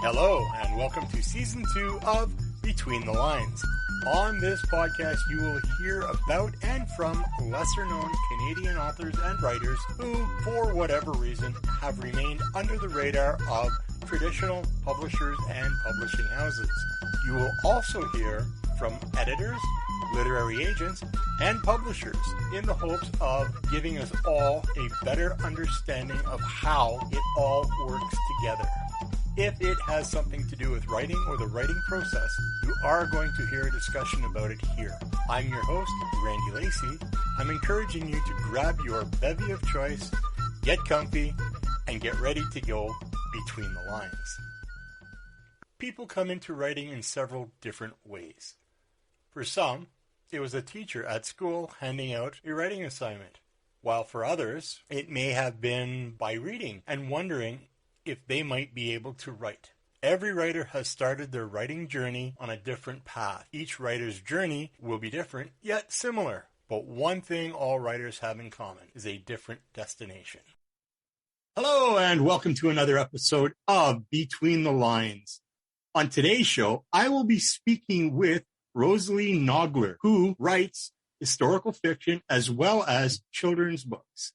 Hello, and welcome to Season 2 of Between the Lines. On this podcast, you will hear about and from lesser-known Canadian authors and writers who, for whatever reason, have remained under the radar of traditional publishers and publishing houses. You will also hear from editors, literary agents, and publishers in the hopes of giving us all a better understanding of how it all works together. If it has something to do with writing or the writing process, you are going to hear a discussion about it here. I'm your host, Randy Lacey. I'm encouraging you to grab your bevy of choice, get comfy, and get ready to go between the lines. People come into writing in several different ways. For some, it was a teacher at school handing out a writing assignment, while for others, it may have been by reading and wondering if they might be able to write. Every writer has started their writing journey on a different path. Each writer's journey will be different, yet similar. But one thing all writers have in common is a different destination. Hello, and welcome to another episode of Between the Lines. On today's show, I will be speaking with Rosalie Knogler, who writes historical fiction as well as children's books.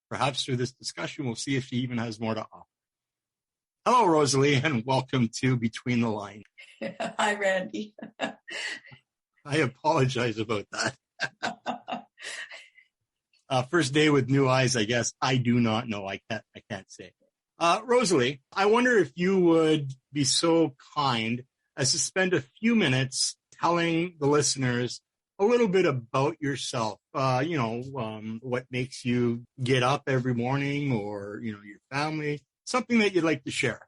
Perhaps through this discussion, we'll see if she even has more to offer. Hello, Rosalie, and welcome to Between the Lines. Hi, Randy. I apologize about that. First day with new eyes, I guess. I do not know. I can't say. Rosalie, I wonder if you would be so kind as to spend a few minutes telling the listeners a little bit about yourself. What makes you get up every morning, or your family. Something that you'd like to share.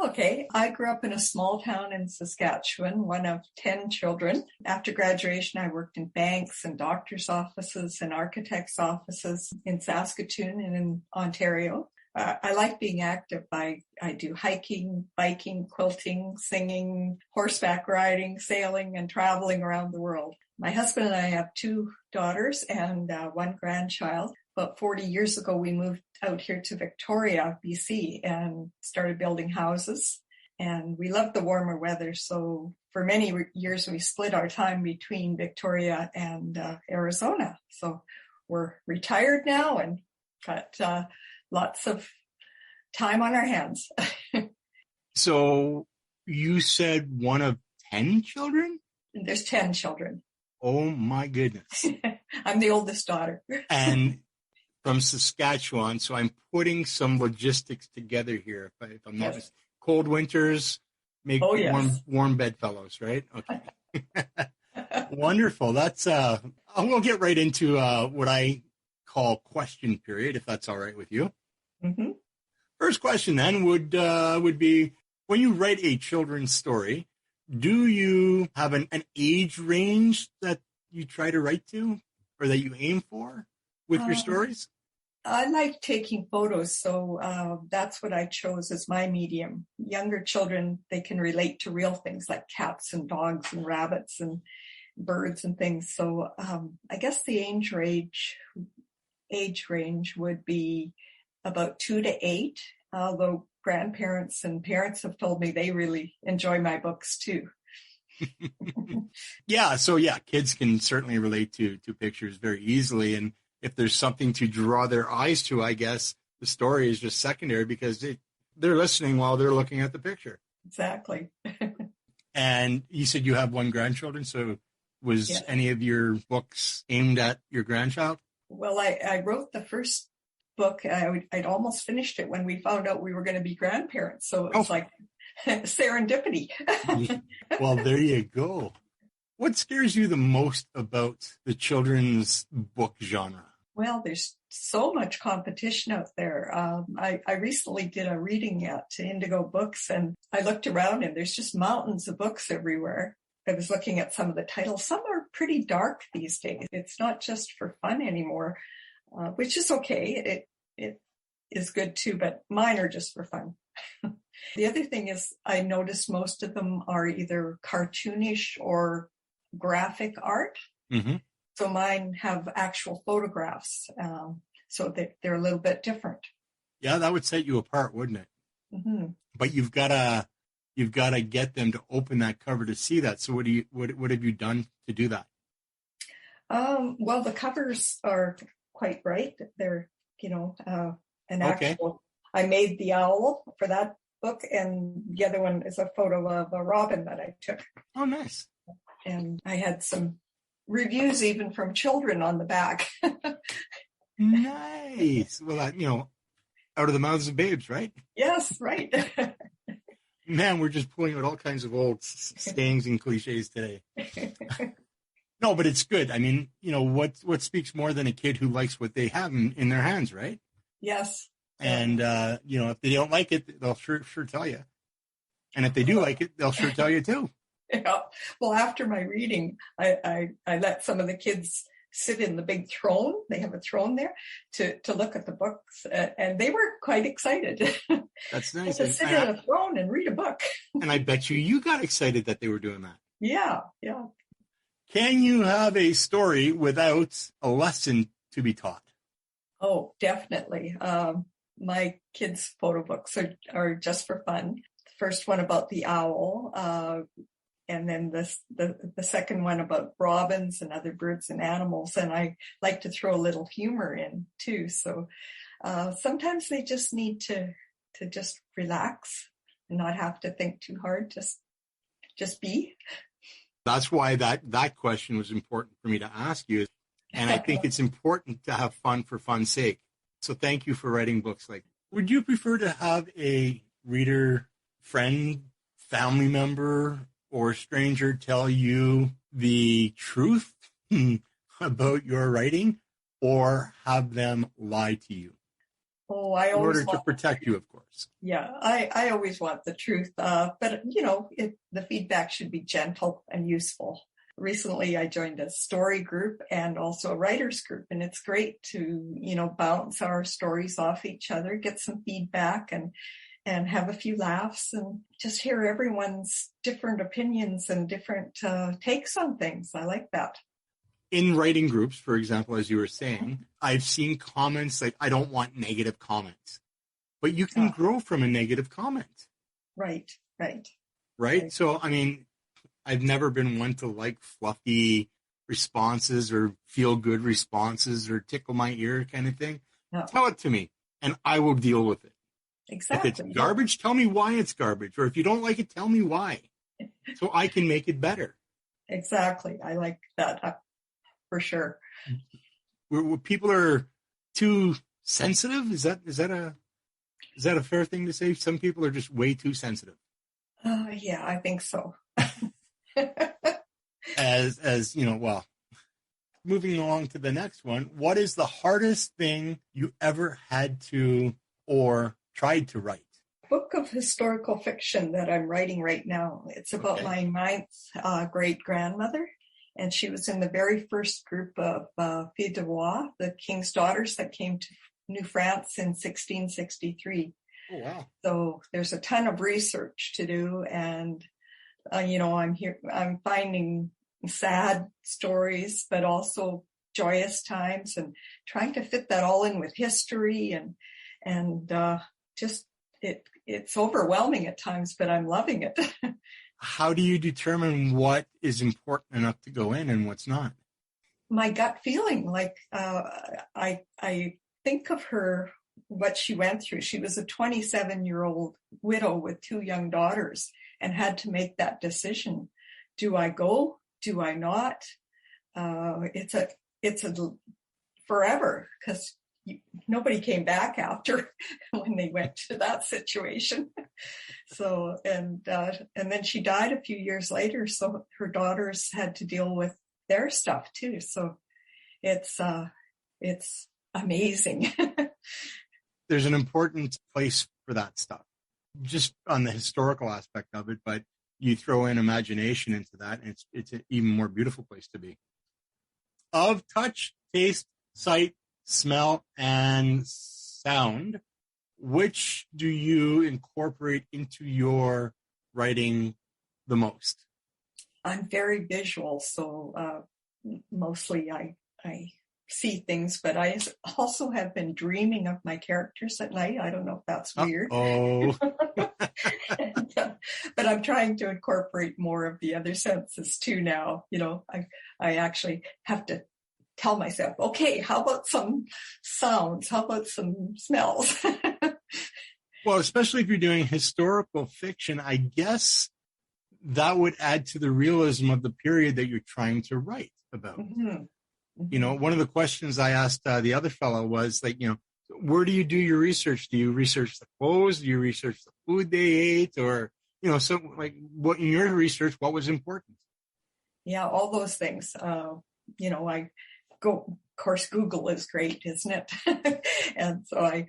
Okay. I grew up in a small town in Saskatchewan, one of 10 children. After graduation, I worked in banks and doctors' offices and architects' offices in Saskatoon and in Ontario. I like being active. I do hiking, biking, quilting, singing, horseback riding, sailing, and traveling around the world. My husband and I have 2 daughters and 1 grandchild. About 40 years ago, we moved out here to Victoria, BC, and started building houses. And we loved the warmer weather. So for many years, we split our time between Victoria and Arizona. So we're retired now and got lots of time on our hands. So you said one of 10 children? There's 10 children. Oh, my goodness. I'm the oldest daughter. And from Saskatchewan, so I'm putting some logistics together here. If I'm not mistaken. Cold winters make warm bedfellows, right? Okay. Wonderful. That's we'll get right into what I call question period, if that's all right with you. Mm-hmm. First question then would be, when you write a children's story, do you have an age range that you try to write to, or that you aim for with your stories? I like taking photos, so that's what I chose as my medium. Younger children, they can relate to real things like cats and dogs and rabbits and birds and things. So I guess the age range would be about 2 to 8, although grandparents and parents have told me they really enjoy my books too. Kids can certainly relate to pictures very easily, and if there's something to draw their eyes to, I guess the story is just secondary because they're listening while they're looking at the picture. Exactly. And you said you have 1 grandchildren, so was any of your books aimed at your grandchild? Well, I wrote the first book. I'd almost finished it when we found out we were going to be grandparents. So it was like serendipity. Well, there you go. What scares you the most about the children's book genre? Well, there's so much competition out there. I recently did a reading at Indigo Books, and I looked around and there's just mountains of books everywhere. I was looking at some of the titles. Some are pretty dark these days. It's not just for fun anymore, which is okay. It is good too, but mine are just for fun. The other thing is I noticed most of them are either cartoonish or graphic art. Mm-hmm. So mine have actual photographs, so that they're a little bit different. Yeah, that would set you apart, wouldn't it? Mm-hmm. but you've got to get them to open that cover to see that. So what have you done to do that? Well, the covers are quite bright. They're, an Okay. actual, I made the owl for that book, and the other one is a photo of a robin that I took. Oh, nice. And I had some reviews even from children on the back. Nice. Well, out of the mouths of babes, right? Yes, right. Man, we're just pulling out all kinds of old sayings and cliches today. No, but it's good. I mean, what speaks more than a kid who likes what they have in their hands, right? Yes. And, if they don't like it, they'll sure tell you. And if they do like it, they'll sure tell you too. Yeah. Well, after my reading, I let some of the kids sit in the big throne. They have a throne there to look at the books, and they were quite excited. That's nice. To sit in a throne and read a book. And I bet you got excited that they were doing that. Yeah. Can you have a story without a lesson to be taught? Oh, definitely. My kids' photo books are just for fun. The first one about the owl, and then the second one about robins and other birds and animals. And I like to throw a little humor in too. So sometimes they just need to just relax and not have to think too hard. Just be. That's why that question was important for me to ask you. And I think it's important to have fun for fun's sake. So thank you for writing books like that. Would you prefer to have a reader, friend, family member, or stranger tell you the truth about your writing, or have them lie to you? Oh, in order to protect you, of course. Yeah, I always want the truth. But, the feedback should be gentle and useful. Recently, I joined a story group and also a writer's group, and it's great to, bounce our stories off each other, get some feedback and have a few laughs and just hear everyone's different opinions and different takes on things. I like that. In writing groups, for example, as you were saying, I've seen comments like, I don't want negative comments. But you can grow from a negative comment. Right. So, I mean, I've never been one to like fluffy responses or feel good responses or tickle my ear kind of thing. No. Tell it to me and I will deal with it. Exactly. If it's garbage, tell me why it's garbage. Or if you don't like it, tell me why. So I can make it better. Exactly. I like that for sure. Where people are too sensitive? Is that a fair thing to say? Some people are just way too sensitive. Yeah, I think so. As well, moving along to the next one, what is the hardest thing you ever had to or tried to write? Book of historical fiction that I'm writing right now. It's about my ninth great-grandmother, and she was in the very first group of Filles de Roi, the king's daughters that came to New France in 1663. Oh, wow. So there's a ton of research to do, and I'm finding sad stories, but also joyous times, and trying to fit that all in with history and just it's overwhelming at times, but I'm loving it. How do you determine what is important enough to go in and what's not? My gut feeling, like I think of her, what she went through. She was a 27-year-old widow with 2 young daughters and had to make that decision. Do I go? Do I not? It's a forever, because nobody came back after when they went to that situation. So, and then she died a few years later. So her daughters had to deal with their stuff too. So it's amazing. There's an important place for that stuff, just on the historical aspect of it, but you throw in imagination into that, and it's an even more beautiful place to be. Of touch, taste, sight, smell, and sound, which do you incorporate into your writing the most? I'm very visual, so mostly I see things, but I also have been dreaming of my characters at night. I don't know if that's weird. Oh, But I'm trying to incorporate more of the other senses too now. I actually have to tell myself, okay, how about some sounds? How about some smells? well, especially if you're doing historical fiction, I guess that would add to the realism of the period that you're trying to write about. Mm-hmm. One of the questions I asked the other fellow was like, where do you do your research? Do you research the clothes? Do you research the food they ate? Or, so like what in your research, what was important? Yeah, all those things. I go, of course, Google is great, isn't it? And so I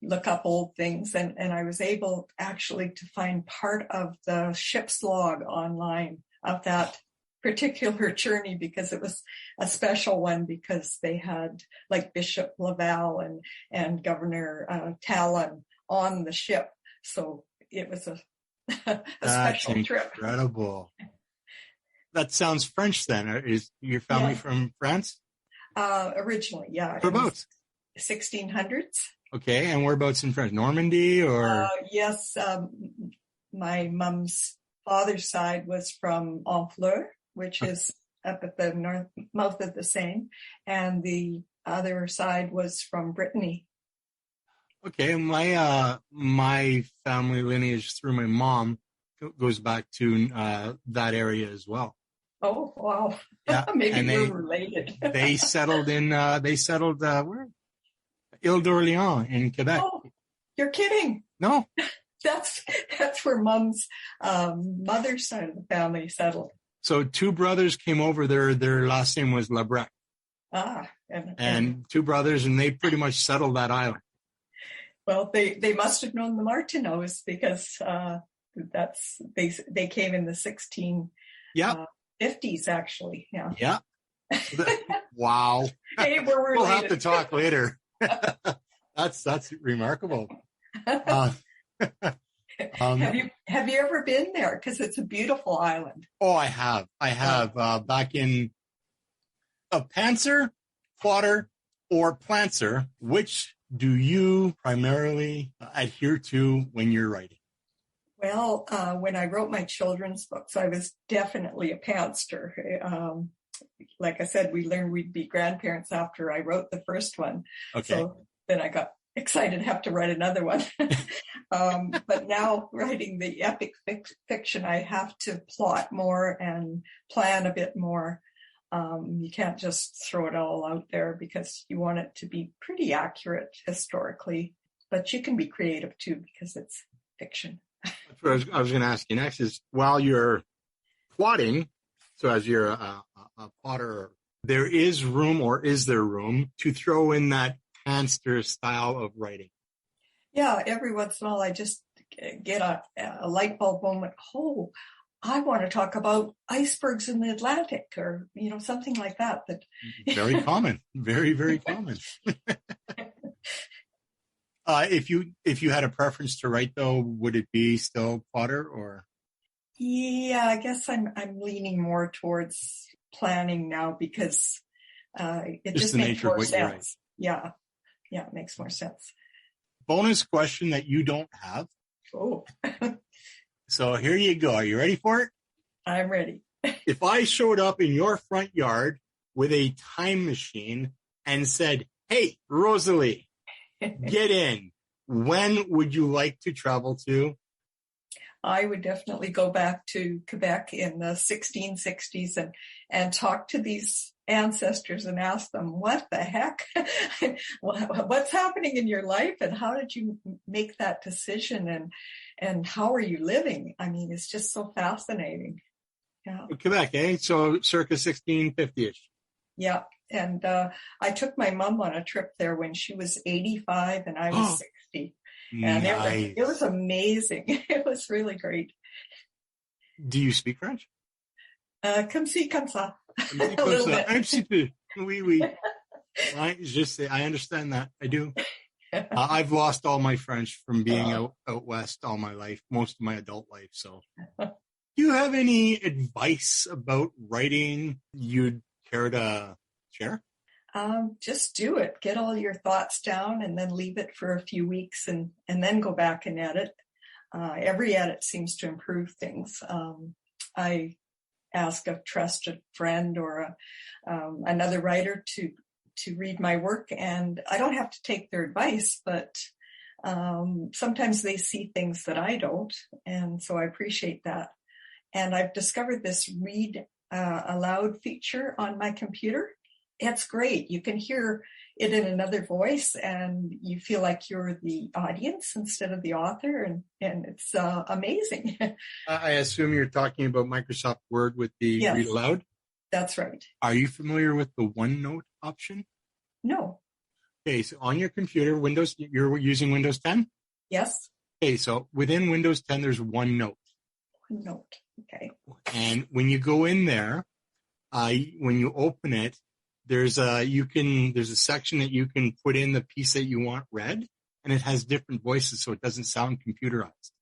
look up old things and I was able actually to find part of the ship's log online of that particular journey, because it was a special one, because they had like Bishop Laval and Governor Talon on the ship. So it was a special trip. Incredible. That sounds French then. Is your family from France? Originally, yeah. Whereabouts? 1600s. Okay, and whereabouts in France? Normandy or? Yes, my mom's father's side was from Honfleur, which is up at the north mouth of the Seine, and the other side was from Brittany. Okay, my family lineage through my mom goes back to that area as well. Oh, wow. Yeah, maybe we're related. they settled where? Ile d'Orléans in Quebec. Oh, you're kidding. No. That's where Mom's mother's side of the family settled. So two brothers came over. Their last name was Labrec. And two brothers, and they pretty much settled that island. Well, they must have known the Martineaus, because they came in the 1650s, actually. Yeah. Yeah. Wow. Hey, we're related. We'll have to talk later. That's remarkable. Have you ever been there? Because it's a beautiful island. Oh, I have. Back in Pantser, Plotter, or Plancer. Which do you primarily adhere to when you're writing? Well, when I wrote my children's books, I was definitely a pantster. Like I said, we learned we'd be grandparents after I wrote the first one. Okay. So then I got excited to have to write another one. But now writing the epic fiction, I have to plot more and plan a bit more. You can't just throw it all out there, because you want it to be pretty accurate historically, but you can be creative too, because it's fiction. That's what I was going to ask you next is, while you're plotting, so as you're a plotter, there is room, or is there room to throw in that pantser style of writing? Yeah, every once in a while I just get a light bulb moment. Oh, I want to talk about icebergs in the Atlantic, or something like that. Very common, very, very common. If you had a preference to write, though, would it be still plotter or? Yeah, I guess I'm leaning more towards planning now, because it just makes more sense. Yeah, it makes more sense. Bonus question that you don't have. Oh. So here you go. Are you ready for it? I'm ready. If I showed up in your front yard with a time machine and said, "Hey, Rosalie, get in," when would you like to travel to? I would definitely go back to Quebec in the 1660s and talk to these ancestors and ask them, what the heck? What's happening in your life, and how did you make that decision, and how are you living? I mean, it's just so fascinating. Yeah. Quebec, eh? So circa 1650-ish. Yeah. And I took my mom on a trip there when she was 85 and I was 60. And nice. it was amazing. It was really great. Do you speak French? Comme ci, comme ça. A little bit. Un petit peu. Oui, oui. I understand that. I do. I've lost all my French from being out west all my life, most of my adult life. So, do you have any advice about writing you'd care to share? Just do it. Get all your thoughts down and then leave it for a few weeks and then go back and edit. Every edit seems to improve things. I ask a trusted friend or another writer to read my work, and I don't have to take their advice, but sometimes they see things that I don't, and so I appreciate that. And I've discovered this read aloud feature on my computer. It's great. You can hear it in another voice, and you feel like you're the audience instead of the author, and it's amazing. I assume you're talking about Microsoft Word with the Yes, read aloud? that's right. Are you familiar with the OneNote option? No. Okay, so on your computer, you're using Windows 10? Yes. Okay, so within Windows 10, there's OneNote. OneNote. Okay. And when you go in there, when you open it, there's a section that you can put in the piece that you want read, and it has different voices, so it doesn't sound computerized.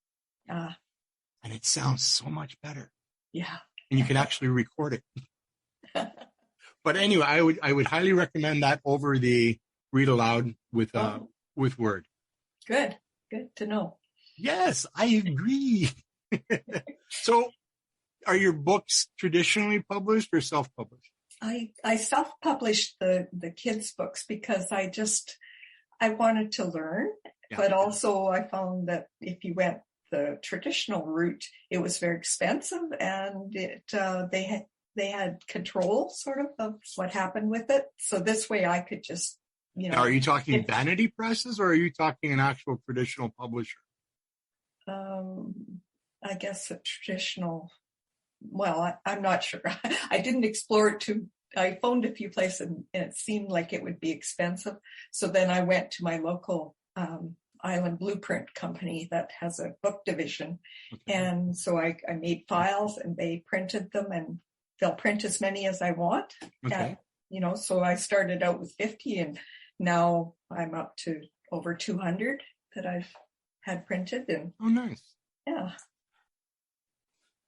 And it sounds so much better. Yeah. And you can actually record it. But anyway, I would highly recommend that over the read aloud with Word. Good to know. Yes, I agree. So, are your books traditionally published or self-published? I self-published the kids' books because I wanted to learn, but also I found that if you went the traditional route, it was very expensive, and they had control sort of what happened with it. So this way I could just, Now, are you talking vanity presses, or are you talking an actual traditional publisher? I guess a traditional. Well, I'm not sure. I didn't explore it I phoned a few places and it seemed like it would be expensive. So then I went to my local Island Blueprint company that has a book division. Okay. And so I made files and they printed them, and they'll print as many as I want. Okay. So I started out with 50 and now I'm up to over 200 that I've had printed. And oh, nice. Yeah.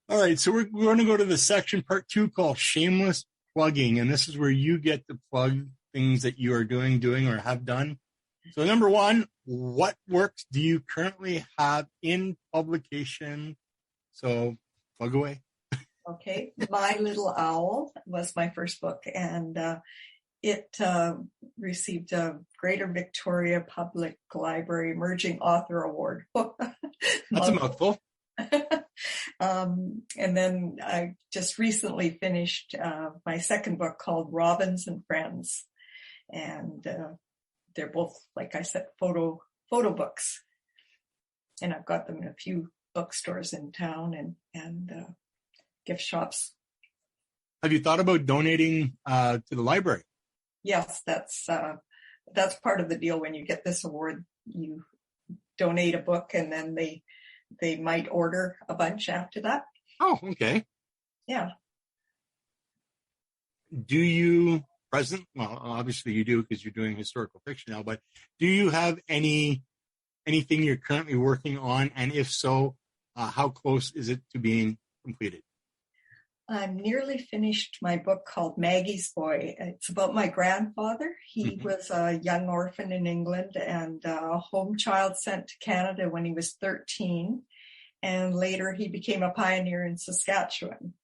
All right, so we're going to go to the section part 2 called Shameless Plugging, and this is where you get to plug things that you are doing or have done. So number 1, what works do you currently have in publication? So plug away. Okay, My Little Owl was my first book, and it received a Greater Victoria Public Library Emerging Author Award. That's a mouthful. And then I just recently finished my second book called Robins and Friends. And they're both, like I said, photo books. And I've got them in a few bookstores in town and gift shops. Have you thought about donating to the library? Yes, that's part of the deal. When you get this award, you donate a book, and then they might order a bunch after that. Oh, okay. Yeah. Do you well, obviously you do because you're doing historical fiction now, but do you have anything you're currently working on? And if so, how close is it to being completed? I'm nearly finished my book called Maggie's Boy. It's about my grandfather. He was a young orphan in England and a home child sent to Canada when he was 13. And later he became a pioneer in Saskatchewan.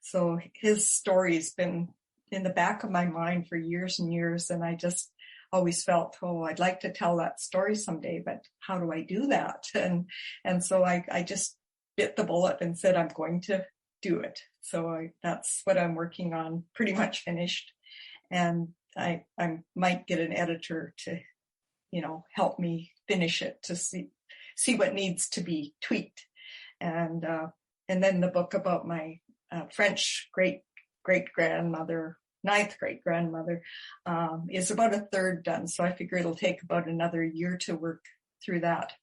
So his story's been in the back of my mind for years and years. And I just always felt, I'd like to tell that story someday, but how do I do that? And so I just bit the bullet and said, I'm going to do it. So that's what I'm working on, pretty much finished. And I might get an editor to, help me finish it, to see what needs to be tweaked. And then the book about my French great-grandmother, 9th great-grandmother, is about a third done. So I figure it'll take about another year to work through that.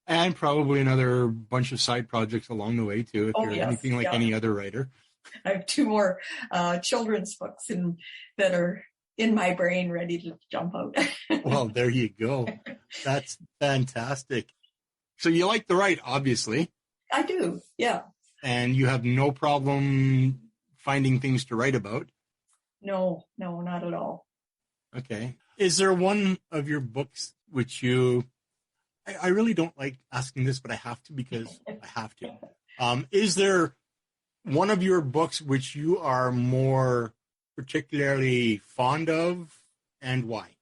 And probably another bunch of side projects along the way, too, if you're anything like any other writer. I have 2 more children's books that are in my brain ready to jump out. Well, there you go. That's fantastic. So you like to write, obviously. I do, yeah. And you have no problem finding things to write about. No, not at all. Okay. Is there one of your books which I really don't like asking this, but I have to because I have to. Is there one of your books which you are more particularly fond of, and why?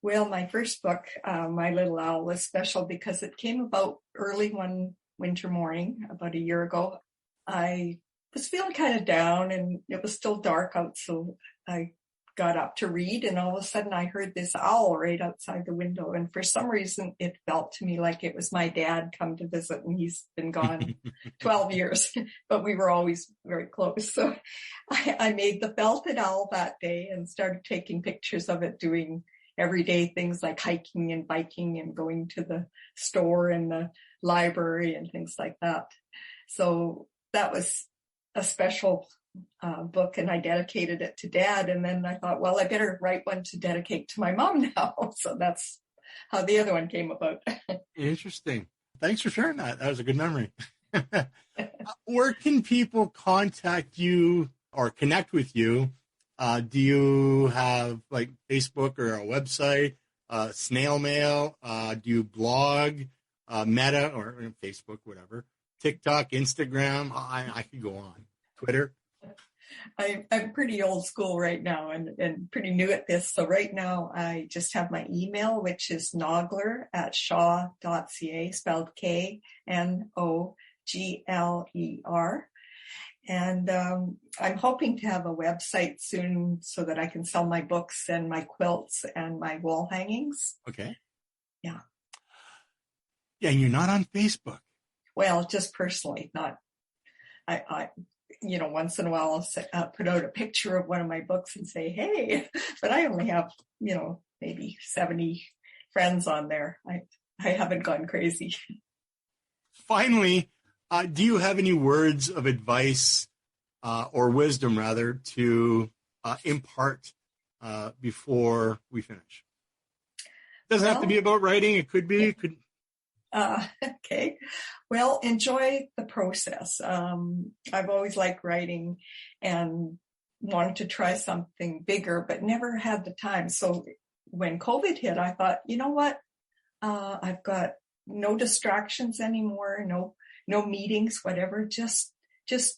Well, my first book, My Little Owl, was special because it came about early one winter morning about a year ago. I was feeling kind of down and it was still dark out, so I got up to read, and all of a sudden I heard this owl right outside the window, and for some reason it felt to me like it was my dad come to visit, and he's been gone 12 years, but we were always very close. So I made the felted owl that day and started taking pictures of it, doing everyday things like hiking and biking and going to the store and the library and things like that. So that was a special book, and I dedicated it to Dad. And then I thought, well, I better write one to dedicate to my mom now. So that's how the other one came about. Interesting. Thanks for sharing that. That was a good memory. Where can people contact you or connect with you? Do you have like Facebook or a website, snail mail? Do you blog, Meta or Facebook, whatever, TikTok, Instagram? I could go on. Twitter? I'm pretty old school right now and pretty new at this. So right now I just have my email, which is knogler@shaw.ca, spelled Knogler. And I'm hoping to have a website soon so that I can sell my books and my quilts and my wall hangings. Okay. Yeah. Yeah, and you're not on Facebook. Well, just personally, not. I once in a while I'll put out a picture of one of my books and say, hey, but I only have, maybe 70 friends on there. I haven't gone crazy. Finally, do you have any words of advice or wisdom, rather, to impart before we finish? Doesn't have to be about writing. It could be. Okay. Well, enjoy the process. I've always liked writing and wanted to try something bigger, but never had the time. So when COVID hit, I thought, you know what? I've got no distractions anymore, no meetings, whatever. Just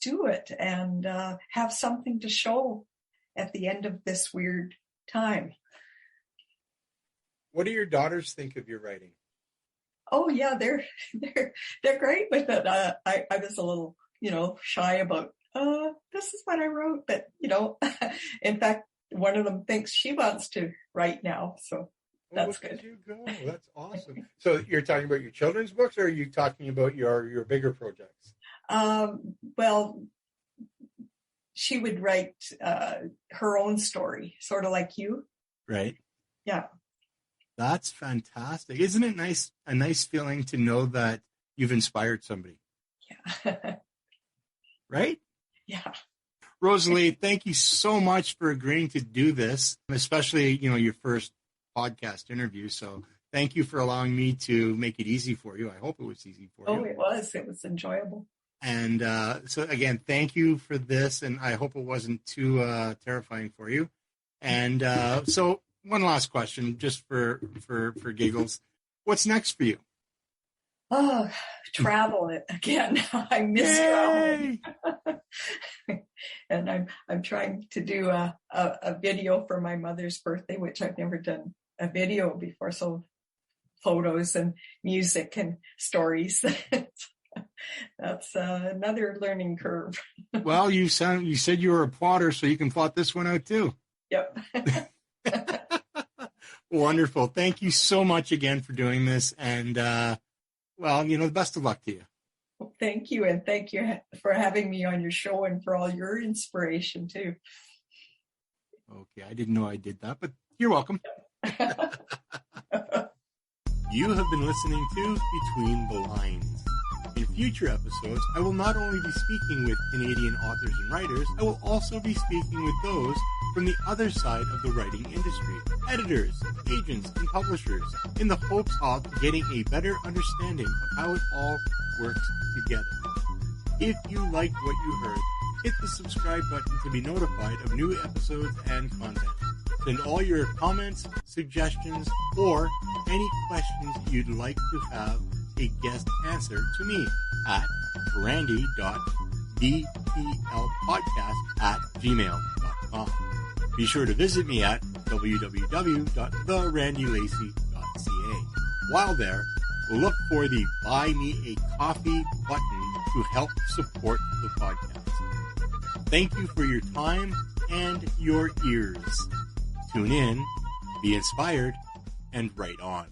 do it and have something to show at the end of this weird time. What do your daughters think of your writing? Oh yeah, they're great with it. I was a little, shy about, this is what I wrote, but in fact, one of them thinks she wants to write now, so that's good. You go. That's awesome. So you're talking about your children's books, or are you talking about your bigger projects? Well, she would write her own story, sort of like you. Right. Yeah. That's fantastic. Isn't it a nice feeling to know that you've inspired somebody? Yeah. Right? Yeah. Rosalie, thank you so much for agreeing to do this, especially, your first podcast interview. So thank you for allowing me to make it easy for you. I hope it was easy for you. Oh, it was. It was enjoyable. And so again, thank you for this. And I hope it wasn't too terrifying for you. And so one last question, just for giggles. What's next for you? Oh, travel it again. I miss traveling. And I'm trying to do a video for my mother's birthday, which I've never done a video before. So photos and music and stories. That's another learning curve. Well, you said you were a plotter, so you can plot this one out too. Yep. Wonderful. Thank you so much again for doing this. And, the best of luck to you. Well, thank you. And thank you for having me on your show and for all your inspiration too. Okay. I didn't know I did that, but you're welcome. You have been listening to Between the Lines. In future episodes, I will not only be speaking with Canadian authors and writers, I will also be speaking with those from the other side of the writing industry, editors, agents, and publishers, in the hopes of getting a better understanding of how it all works together. If you liked what you heard, hit the subscribe button to be notified of new episodes and content. Send all your comments, suggestions, or any questions you'd like to have a guest answer to me at randy.bplpodcast@gmail.com. Be sure to visit me at www.therandylacey.ca. While there, look for the Buy Me a Coffee button to help support the podcast. Thank you for your time and your ears. Tune in, be inspired, and write on.